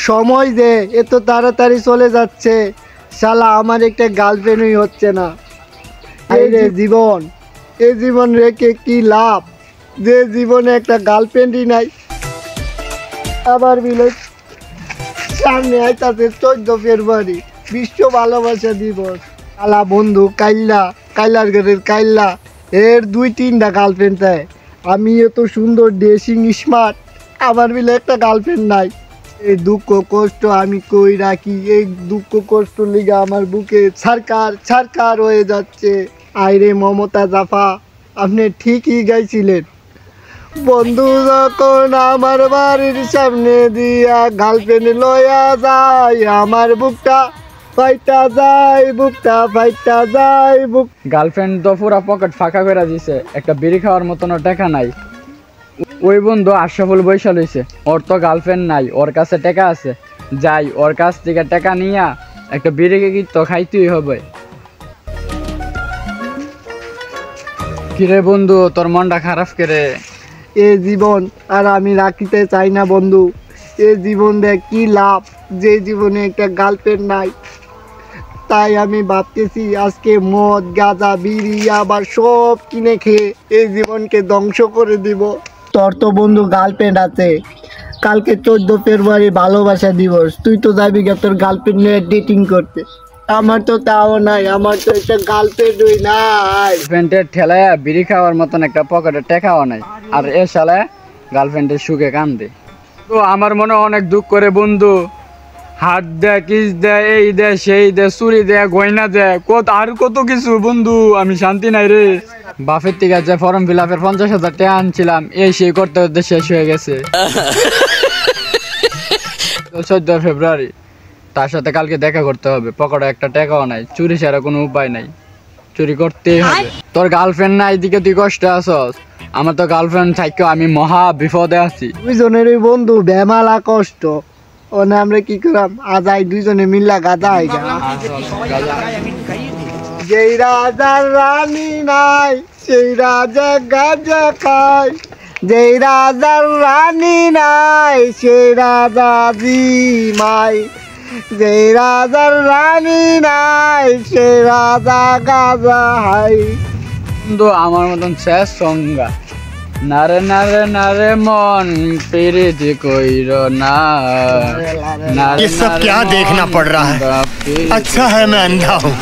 সময় দে, এত তাড়াতাড়ি চলে যাচ্ছে। শালা আমার একটা গার্লফ্রেন্ডই হচ্ছে না। এই রে জীবন, এই জীবন রেখে কি লাভ, যে জীবনে একটা গার্লফ্রেন্ডই নাই। আবার বিলে সামনে আইতাছে 14 ফেব্রুয়ারি, বিশ্ব ভালোবাসা দিবস। শালা বন্ধু কাইলার ঘরের কাইল্লা এর 2-3টা গার্লফ্রেন্ড দেয়। আমি এত সুন্দর ড্রেসিং স্মার্ট, আমার বিলে একটা গার্লফ্রেন্ড নাই। এই দুঃখ কষ্ট আমি কই রাখি, এই দুঃখ কষ্ট লিগা আমার বুকে ছারকার হয়ে যাচ্ছে। আইরে মমতা জাফা, আপনি ঠিকই গাইছিলেন। বন্ধু যখন আমার বাড়ির সামনে দিয়া গার্লফ্রেন্ড লয়া যায়, আমার বুকটা ফাইটা যায়, গার্লফ্রেন্ড তো পুরা পকেট ফাঁকা করে দিছে, একটা বিড়ি খাওয়ার মতনও টাকা নাই। ওই বন্ধু আশরাফুল বৈশাল হইছে, ওর তো গার্লফ্রেন্ড নাই, ওর কাছে টাকা আছে। যাই ওর কাছ থেকে টাকা নিয়া একটা বিড়ি তো খাইতেই হবে। কিরে বন্ধু, তোর মনটা খারাপ করে? এ জীবন আর আমি রাখিতে চাই না বন্ধু। এ জীবন দেখ কি লাভ, যে জীবনে একটা গার্লফ্রেন্ড নাই। তাই আমি ভাবতেছি আজকে মদ গাঁজা বিড়ি আবার সব কিনে খেয়ে এই জীবনকে ধ্বংস করে দিব। তোর তো বন্ধু গার্লফ্রেন্ড আছে, কালকে 14 ফেব্রুয়ারি ভালোবাসা দিবস, তুই তো যাবি গে তোর গার্লফ্রেন্ড নিয়ে ডেটিং করতে। আমার তো তাও নাই, আমার তো একটা গার্লফ্রেন্ডই নাই। গার্লফ্রেন্ডের ঠেলায় বিড়ি খাওয়ার মতন একটা পকেটে টাকাও নাই, আর এ শালা গার্লফ্রেন্ডের সুখে কান্দে। তো আমার মনে অনেক দুঃখ করে বন্ধু। হাত দেয়, কিস দেয়, এই দেয়, সেই দেয়, চুরি দেয়, গয়না দেয়, আর কত কিছু বন্ধু। আমি শান্তি নাই রে। বাপের থেকে যে ফর্ম ফিল আপের 50,000 টাকা আনছিলাম, এই সেই করতে করতে শেষ হয়ে গেছে। 14 ফেব্রুয়ারি, তার সাথে কালকে দেখা করতে হবে। পকেটে একটা টাকাও নাই, চুরি ছাড়া কোনো উপায় নাই, চুরি করতেই হবে। তোর গার্লফ্রেন্ড নাই, এদিকে তুই কষ্টে আছস। আমার তো গার্লফ্রেন্ড থাকলেও আমি মহা বিপদে আছি। দুইজনেরই বন্ধু বেমালা কষ্ট, ও না আমরা কি করাম, আজাই দুইজনে মিল্লা গাদা হয়ে যা। যেই রাজার রানী নাই সেই রাজা গাজা খায়, যেই রাজার রানী নাই সেই রাজা জিমাই, যেই রাজার রানী নাই সেই রাজা গাজা হাই। বন্ধু আমার মতন শেষ সংজ্ঞা। নারে নারে নারে মন প্রীতি কইর না। ये सब क्या देखना पड़ रहा है? अच्छा है मैं अंधा हूँ।